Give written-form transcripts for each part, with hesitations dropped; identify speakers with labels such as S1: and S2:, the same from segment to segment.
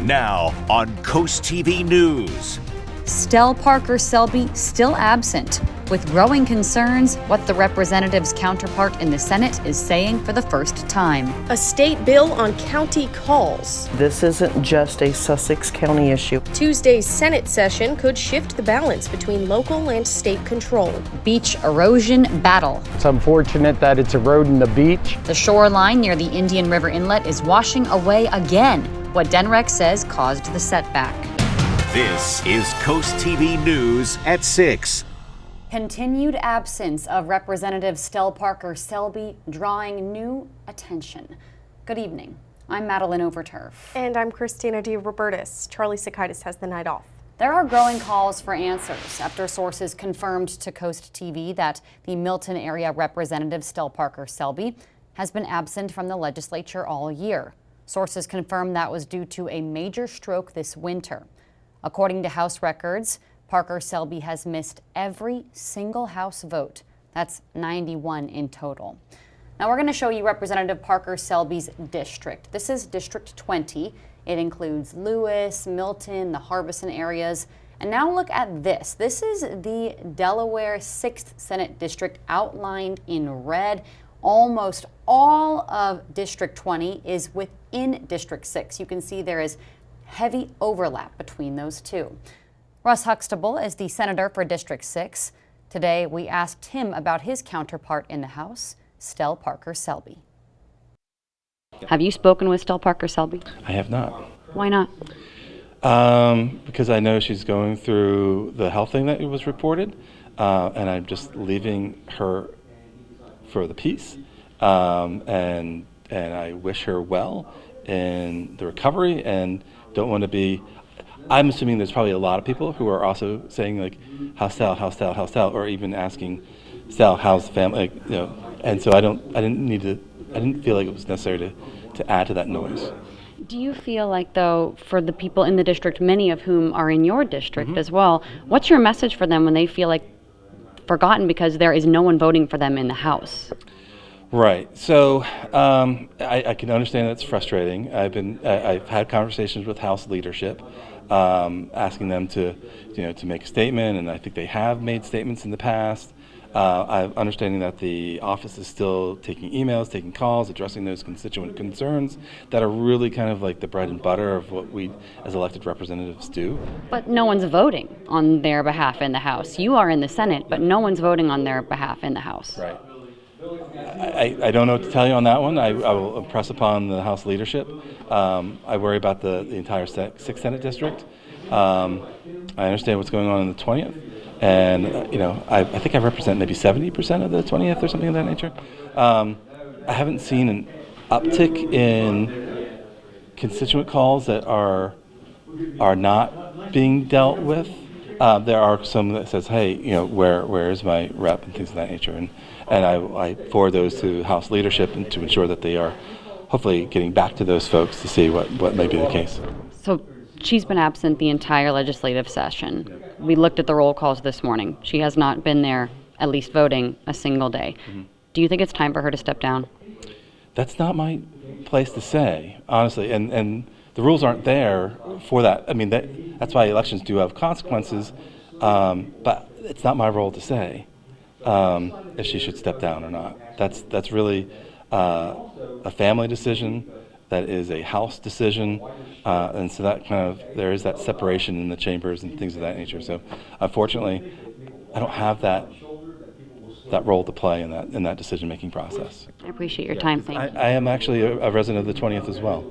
S1: Now on CoastTV News.
S2: Stell Parker Selby still absent, with growing concerns what the representative's counterpart in the Senate is saying for the first time.
S3: A state bill on county calls.
S4: This isn't just a Sussex County issue.
S3: Tuesday's Senate session could shift the balance between local and state control.
S2: Beach erosion battle.
S5: It's unfortunate that it's eroding the beach.
S2: The shoreline near the Indian River Inlet is washing away again, what DENREC says caused the setback.
S1: This is CoastTV News at 6.
S2: Continued absence of Representative Stell Parker Selby drawing new attention. Good evening. I'm Madeline Overturf.
S3: And I'm Christina DeRobertis. Charlie Sakaitis has the night off.
S2: There are growing calls for answers after sources confirmed to CoastTV that the Milton area Representative Stell Parker Selby has been absent from the legislature all year. Sources confirmed that was due to a major stroke this winter. According to House records, Parker Selby has missed every single House vote. That's 91 in total. Now we're going to show you Representative Parker Selby's district. This is District 20. It includes Lewis, Milton, the Harbison areas. And now look at this. This is the Delaware 6th Senate District outlined in red. Almost all of District 20 is within District 6. You can see there is heavy overlap between those two. Russ Huxtable is the senator for District 6. Today, we asked him about his counterpart in the House, Stell Parker Selby. Have you spoken with Stell Parker Selby?
S6: I have not.
S2: Why not?
S6: Because I know she's going through the health thing that was reported, and I'm just leaving her for the peace, and I wish her well in the recovery, and don't want to be. I'm assuming there's probably a lot of people who are also saying like, how's Stell, or even asking Stell, how's the family, And so I didn't feel like it was necessary to add to that noise.
S2: Do you feel like, though, for the people in the district, many of whom are in your district as well, what's your message for them when they feel like forgotten because there is no one voting for them in the House?
S6: Right. So I can understand that's frustrating. I've had conversations with House leadership, asking them to make a statement, and I think they have made statements in the past. I'm understanding that the office is still taking emails, taking calls, addressing those constituent concerns that are really kind of like the bread and butter of what we as elected representatives do.
S2: But no one's voting on their behalf in the House. You are in the Senate, but no one's voting on their behalf in the House.
S6: Right. I don't know what to tell you on that one. I will impress upon the House leadership. I worry about the entire 6th Senate District. I understand what's going on in the 20th. And, I think I represent maybe 70% of the 20th or something of that nature. I haven't seen an uptick in constituent calls that are not being dealt with. There are some that says, hey, where is my rep and things of that nature. And I forward those to House leadership and to ensure that they are hopefully getting back to those folks to see what may be the case.
S2: So she's been absent the entire legislative session. We looked at the roll calls this morning. She has not been there, at least voting, a single day. Mm-hmm. Do you think it's time for her to step down?
S6: That's not my place to say, honestly. And the rules aren't there for that. I mean, that's why elections do have consequences, but it's not my role to say if she should step down or not. That's really a family decision. That is a House decision, and so that there is that separation in the chambers and things of that nature. So, unfortunately, I don't have that role to play in that decision-making process.
S2: I appreciate your time. Thank you.
S6: I am actually a resident of the 20th as well.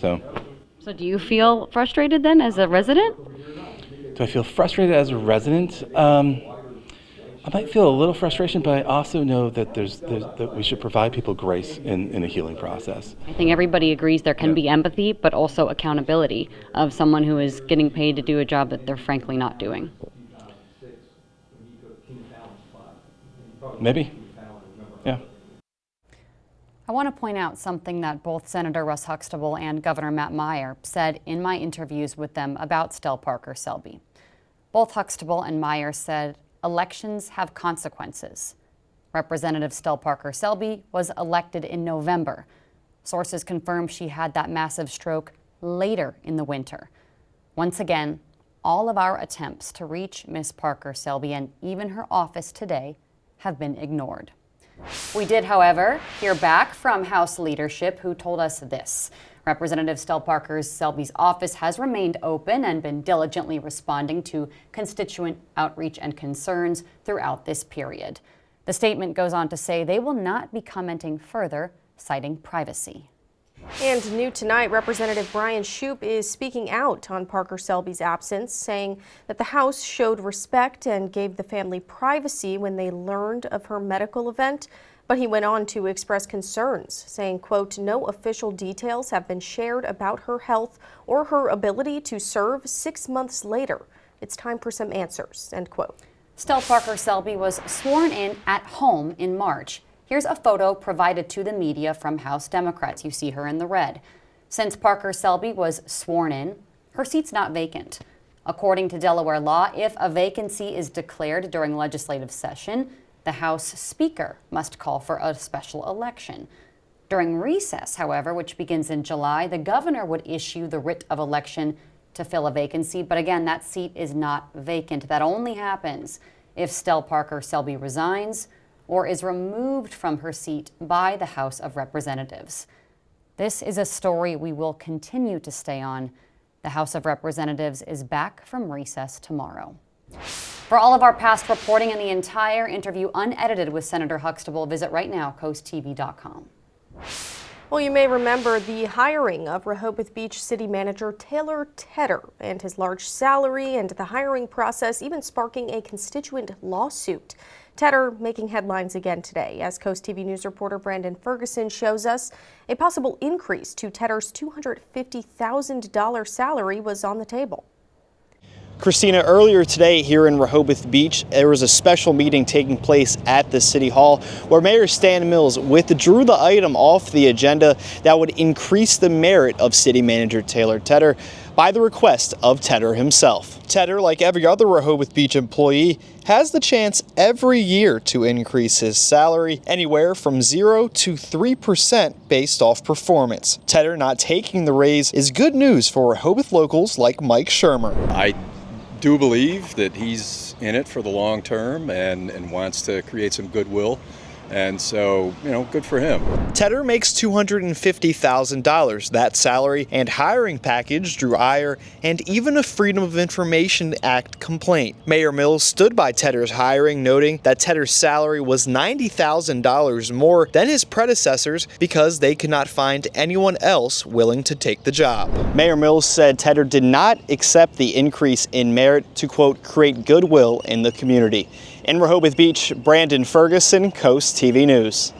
S2: So do you feel frustrated then as a resident?
S6: Do I feel frustrated as a resident? I might feel a little frustration, but I also know that that we should provide people grace in a healing process.
S2: I think everybody agrees there can be empathy, but also accountability of someone who is getting paid to do a job that they're frankly not doing.
S6: Maybe. Yeah.
S2: I want to point out something that both Senator Russ Huxtable and Governor Matt Meyer said in my interviews with them about Stell Parker Selby. Both Huxtable and Meyer said elections have consequences. Representative Stell Parker Selby was elected in November. Sources confirm she had that massive stroke later in the winter. Once again, all of our attempts to reach Ms. Parker Selby and even her office today have been ignored. We did, however, hear back from House leadership, who told us this. Representative Stell Parker Selby's office has remained open and been diligently responding to constituent outreach and concerns throughout this period. The statement goes on to say they will not be commenting further, citing privacy.
S3: And new tonight, Representative Brian Shoup is speaking out on Parker Selby's absence, saying that the House showed respect and gave the family privacy when they learned of her medical event. But he went on to express concerns, saying, quote, "No official details have been shared about her health or her ability to serve 6 months later. It's time for some answers," end quote.
S2: Stell Parker Selby was sworn in at home in March. Here's a photo provided to the media from House Democrats. You see her in the red. Since Parker Selby was sworn in, her seat's not vacant. According to Delaware law, if a vacancy is declared during legislative session, the House Speaker must call for a special election. During recess, however, which begins in July, the governor would issue the writ of election to fill a vacancy. But again, that seat is not vacant. That only happens if Stell Parker Selby resigns or is removed from her seat by the House of Representatives. This is a story we will continue to stay on. The House of Representatives is back from recess tomorrow. For all of our past reporting and the entire interview unedited with Senator Huxtable, visit right now, CoastTV.com.
S3: Well, you may remember the hiring of Rehoboth Beach City Manager Taylor Tedder and his large salary, and the hiring process even sparking a constituent lawsuit. Tedder making headlines again today as Coast TV News reporter Brandon Ferguson shows us a possible increase to Tedder's $250,000 salary was on the table.
S7: Christina, earlier today here in Rehoboth Beach, there was a special meeting taking place at the City Hall where Mayor Stan Mills withdrew the item off the agenda that would increase the merit of City Manager Taylor Tedder by the request of Tedder himself. Tedder, like every other Rehoboth Beach employee, has the chance every year to increase his salary anywhere from 0 to 3% based off performance. Tedder not taking the raise is good news for Rehoboth locals like Mike Shermer.
S8: I do believe that he's in it for the long term and wants to create some goodwill. And so, good for him.
S7: Tedder makes $250,000. That salary and hiring package drew ire and even a Freedom of Information Act complaint. Mayor Mills stood by Tedder's hiring, noting that Tedder's salary was $90,000 more than his predecessors because they could not find anyone else willing to take the job. Mayor Mills said Tedder did not accept the increase in merit to, quote, create goodwill in the community. In Rehoboth Beach, Brandon Ferguson, Coast TV News.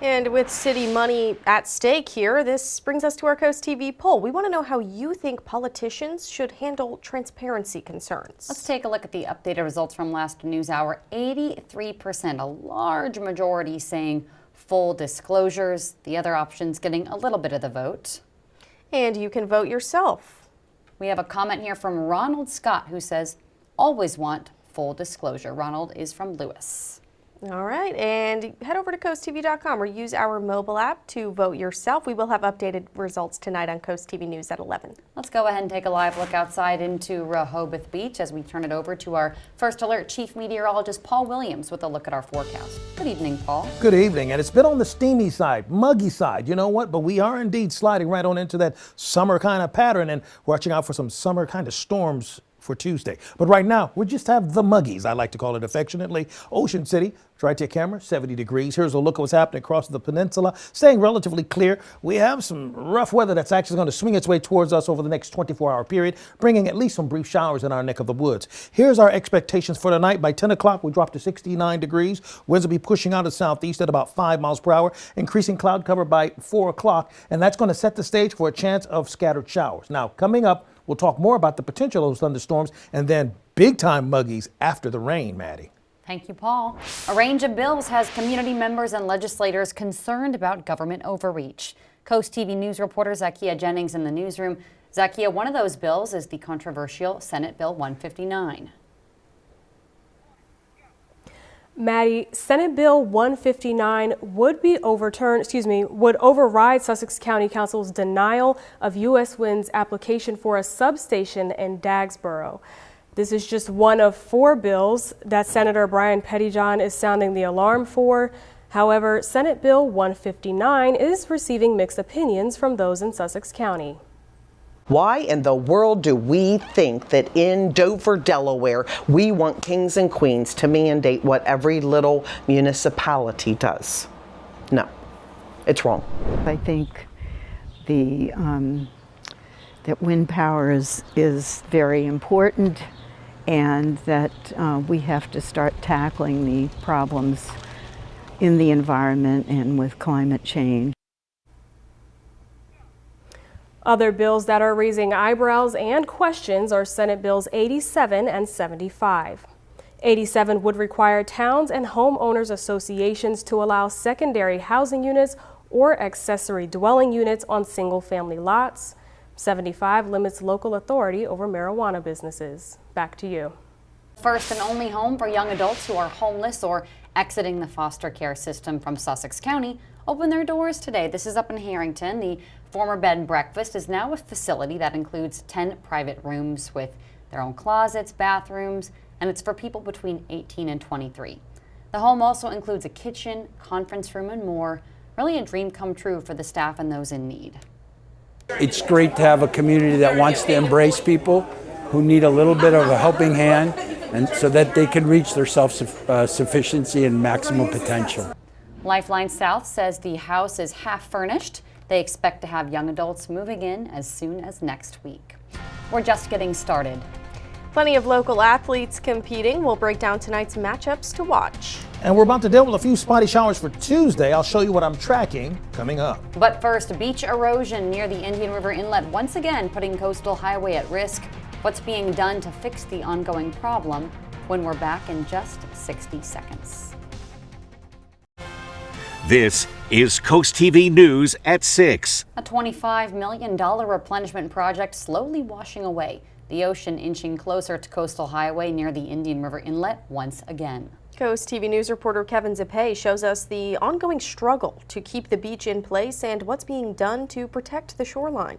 S3: And with city money at stake here, this brings us to our Coast TV poll. We want to know how you think politicians should handle transparency concerns.
S2: Let's take a look at the updated results from last news hour. 83%, a large majority saying full disclosures. The other options getting a little bit of the vote.
S3: And you can vote yourself.
S2: We have a comment here from Ronald Scott who says, always want full disclosure. Ronald is from Lewis.
S3: All right, and head over to CoastTV.com or use our mobile app to vote yourself. We will have updated results tonight on Coast TV News at 11.
S2: Let's go ahead and take a live look outside into Rehoboth Beach as we turn it over to our First Alert Chief Meteorologist Paul Williams with a look at our forecast. Good evening, Paul.
S9: Good evening, and it's been on the steamy side, muggy side. You know what? But we are indeed sliding right on into that summer kind of pattern, and watching out for some summer kind of storms for Tuesday. But right now, we just have the muggies, I like to call it affectionately. Ocean City, try to your camera, 70 degrees. Here's a look at what's happening across the peninsula. Staying relatively clear. We have some rough weather that's actually going to swing its way towards us over the next 24-hour period, bringing at least some brief showers in our neck of the woods. Here's our expectations for tonight. By 10 o'clock, we drop to 69 degrees. Winds will be pushing out of southeast at about 5 miles per hour, increasing cloud cover by 4 o'clock, and that's going to set the stage for a chance of scattered showers. Now, coming up, we'll talk more about the potential of those thunderstorms and then big-time muggies after the rain, Maddie.
S2: Thank you, Paul. A range of bills has community members and legislators concerned about government overreach. Coast TV News reporter Zakia Jennings in the newsroom. Zakia, one of those bills is the controversial Senate Bill 159.
S10: Maddie, Senate Bill 159 would override Sussex County Council's denial of U.S. Wind's application for a substation in Dagsboro. This is just one of 4 bills that Senator Brian Pettyjohn is sounding the alarm for. However, Senate Bill 159 is receiving mixed opinions from those in Sussex County.
S4: Why in the world do we think that in Dover, Delaware, we want kings and queens to mandate what every little municipality does? No, it's wrong.
S11: I think that wind power is very important, and that we have to start tackling the problems in the environment and with climate change.
S10: Other bills that are raising eyebrows and questions are Senate Bills 87 and 75. 87 would require towns and homeowners associations to allow secondary housing units or accessory dwelling units on single-family lots. 75 limits local authority over marijuana businesses. Back to you.
S2: First and only home for young adults who are homeless or exiting the foster care system from Sussex County opened their doors today. This is up in Harrington. The former bed and breakfast is now a facility that includes 10 private rooms with their own closets, bathrooms, and it's for people between 18 and 23. The home also includes a kitchen, conference room, and more. Really a dream come true for the staff and those in need.
S5: It's great to have a community that wants to embrace people who need a little bit of a helping hand, and so that they can reach their self-sufficiency and maximum potential.
S2: Lifeline South says the house is half furnished. They expect to have young adults moving in as soon as next week. We're just getting started.
S3: Plenty of local athletes competing. We'll break down tonight's matchups to watch.
S9: And we're about to deal with a few spotty showers for Tuesday. I'll show you what I'm tracking coming up.
S2: But first, beach erosion near the Indian River Inlet once again putting Coastal Highway at risk. What's being done to fix the ongoing problem when we're back in just 60 seconds.
S1: This is Coast TV News at 6.
S2: A $25 million replenishment project slowly washing away. The ocean inching closer to Coastal Highway near the Indian River Inlet once again.
S3: Coast TV News reporter Kevin Zippay shows us the ongoing struggle to keep the beach in place and what's being done to protect the shoreline.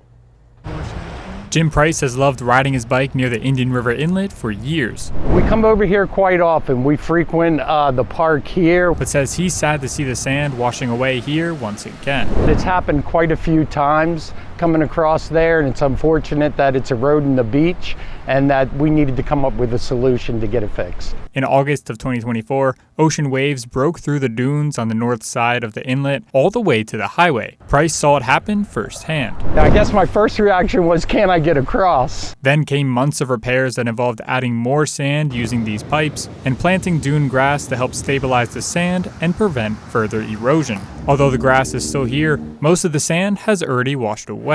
S12: Jim Price has loved riding his bike near the Indian River Inlet for years.
S5: We come over here quite often. We frequent the park here.
S12: But says he's sad to see the sand washing away here once again.
S5: It's happened quite a few times coming across there, and it's unfortunate that it's eroding the beach and that we needed to come up with a solution to get it fixed.
S12: In August of 2024, ocean waves broke through the dunes on the north side of the inlet all the way to the highway. Price saw it happen firsthand.
S5: Now, I guess my first reaction was, can I get across?
S12: Then came months of repairs that involved adding more sand using these pipes and planting dune grass to help stabilize the sand and prevent further erosion. Although the grass is still here, most of the sand has already washed away.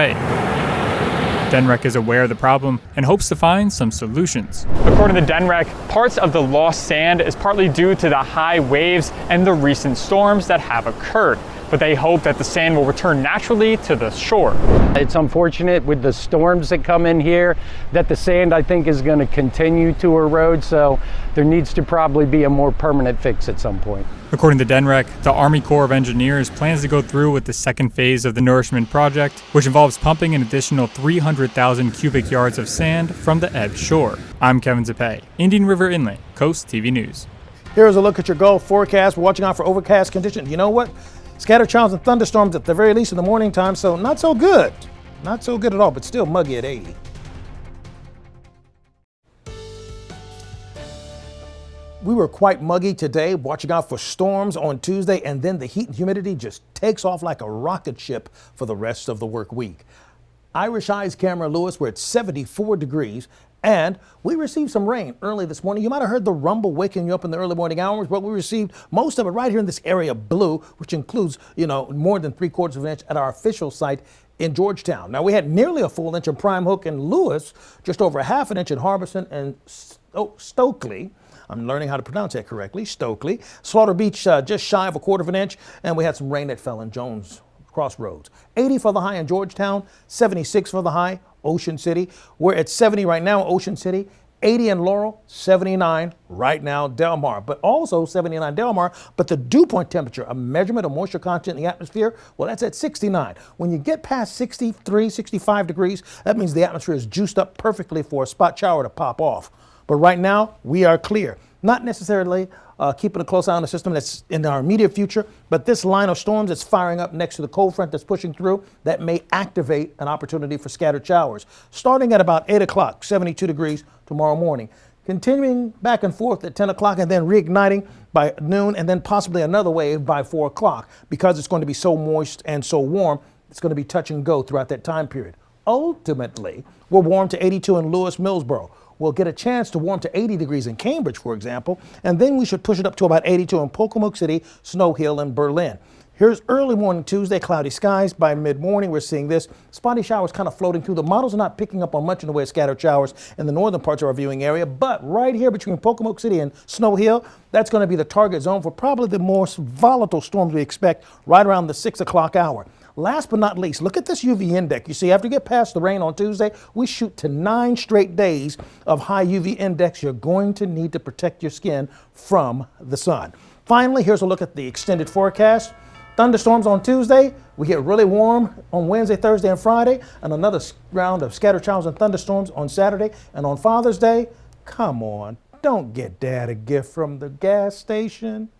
S12: DENREC is aware of the problem and hopes to find some solutions.
S13: According to DENREC, parts of the lost sand is partly due to the high waves and the recent storms that have occurred, but they hope that the sand will return naturally to the shore.
S5: It's unfortunate with the storms that come in here that the sand, I think, is going to continue to erode, so there needs to probably be a more permanent fix at some point.
S12: According to DENREC, the Army Corps of Engineers plans to go through with the second phase of the Nourishment Project, which involves pumping an additional 300,000 cubic yards of sand from the Ebb shore. I'm Kevin Zippay, Indian River Inlet, Coast TV News.
S9: Here's a look at your Gulf forecast. We're watching out for overcast conditions. You know what? Scattered showers and thunderstorms at the very least in the morning time, so not so good. Not so good at all, but still muggy at 80. We were quite muggy today, watching out for storms on Tuesday, and then the heat and humidity just takes off like a rocket ship for the rest of the work week. Irish Eyes Camera Lewis, we're at 74 degrees, and we received some rain early this morning. You might have heard the rumble waking you up in the early morning hours, but we received most of it right here in this area blue, which includes, more than 3/4 of an inch at our official site in Georgetown. Now, we had nearly a full inch in Prime Hook and Lewis, just over half an inch in Harbison and Stokely. I'm learning how to pronounce that correctly, Stokely. Slaughter Beach, just shy of 1/4 of an inch, and we had some rain that fell in Jones Crossroads. 80 for the high in Georgetown, 76 for the high, Ocean City. We're at 70 right now in Ocean City, 80 in Laurel, 79 right now Del Mar, but also 79 Del Mar. But the dew point temperature, a measurement of moisture content in the atmosphere, well, that's at 69. When you get past 63, 65 degrees, that means the atmosphere is juiced up perfectly for a spot shower to pop off. But right now, we are clear. Not necessarily keeping a close eye on the system that's in our immediate future, but this line of storms that's firing up next to the cold front that's pushing through, that may activate an opportunity for scattered showers. Starting at about 8 o'clock, 72 degrees tomorrow morning. Continuing back and forth at 10 o'clock and then reigniting by noon and then possibly another wave by 4 o'clock. Because it's going to be so moist and so warm, it's going to be touch and go throughout that time period. Ultimately, we're warm to 82 in Lewis-Millsboro. We'll get a chance to warm to 80 degrees in Cambridge, for example, and then we should push it up to about 82 in Pocomoke City, Snow Hill, and Berlin. Here's early morning Tuesday, cloudy skies. By mid-morning, we're seeing this. Spotty showers kind of floating through. The models are not picking up on much in the way of scattered showers in the northern parts of our viewing area, but right here between Pocomoke City and Snow Hill, that's going to be the target zone for probably the most volatile storms we expect right around the 6 o'clock hour. Last but not least, look at this UV index. You see, after you get past the rain on Tuesday, we shoot to 9 straight days of high UV index. You're going to need to protect your skin from the sun. Finally, here's a look at the extended forecast. Thunderstorms on Tuesday. We get really warm on Wednesday, Thursday, and Friday, and another round of scattered showers and thunderstorms on Saturday. And on Father's Day, come on, don't get Dad a gift from the gas station.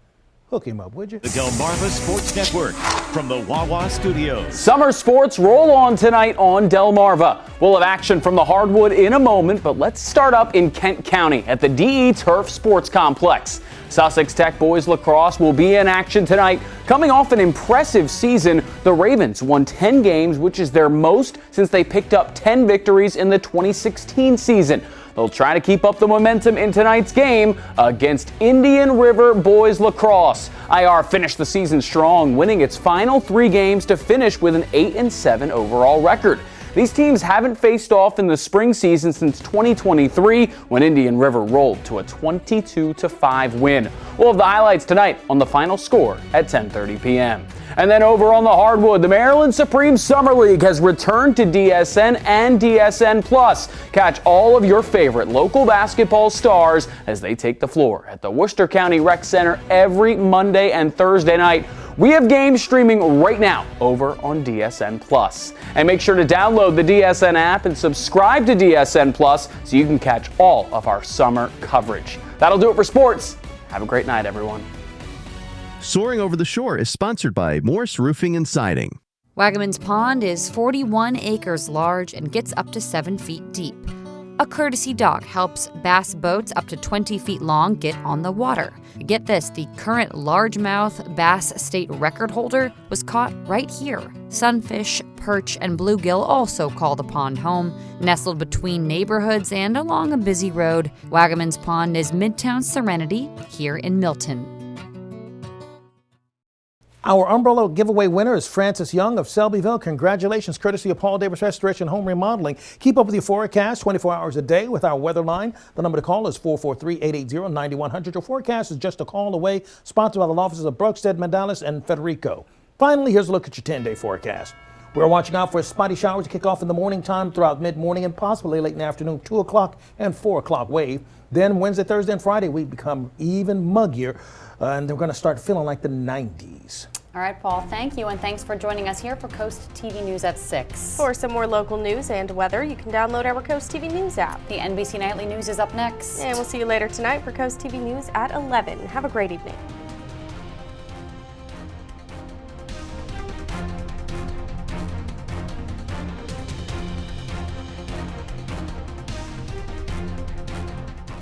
S9: Hook him up, would you?
S1: The Delmarva Sports Network from the Wawa Studios.
S14: Summer sports roll on tonight on Delmarva. We'll have action from the hardwood in a moment, but let's start up in Kent County at the DE Turf Sports Complex. Sussex Tech boys lacrosse will be in action tonight. Coming off an impressive season, the Ravens won 10 games, which is their most since they picked up 10 victories in the 2016 season. They'll try to keep up the momentum in tonight's game against Indian River Boys Lacrosse. IR finished the season strong, winning its final 3 games to finish with an 8-7 overall record. These teams haven't faced off in the spring season since 2023 when Indian River rolled to a 22-5 win. We'll have the highlights tonight on the final score at 10:30 p.m. And then over on the hardwood, the Maryland Supreme Summer League has returned to DSN and DSN Plus. Catch all of your favorite local basketball stars as they take the floor at the Worcester County Rec Center every Monday and Thursday night. We have games streaming right now over on DSN Plus. And make sure to download the DSN app and subscribe to DSN Plus so you can catch all of our summer coverage. That'll do it for sports. Have a great night, everyone.
S15: Soaring Over the Shore is sponsored by Morse Roofing and Siding.
S2: Wagaman's Pond is 41 acres large and gets up to 7 feet deep. A courtesy dock helps bass boats up to 20 feet long get on the water. Get this, the current largemouth bass state record holder was caught right here. Sunfish, perch, and bluegill also call the pond home. Nestled between neighborhoods and along a busy road, Wagaman's Pond is Midtown Serenity here in Milton.
S9: Our umbrella giveaway winner is Francis Young of Selbyville. Congratulations, courtesy of Paul Davis Restoration Home Remodeling. Keep up with your forecast 24 hours a day with our weather line. The number to call is 443-880-9100. Your forecast is just a call away. Sponsored by the offices of Brooksted, Mandalis, and Federico. Finally, here's a look at your 10-day forecast. We're watching out for spotty showers to kick off in the morning time throughout mid-morning and possibly late in the afternoon, 2 o'clock and 4 o'clock wave. Then Wednesday, Thursday, and Friday, we become even muggier, and we're going to start feeling like the 90s.
S2: All right, Paul, thank you, and thanks for joining us here for Coast TV News at 6.
S3: For some more local news and weather, you can download our Coast TV News app.
S2: The NBC Nightly News is up next.
S3: And we'll see you later tonight for Coast TV News at 11. Have a great evening.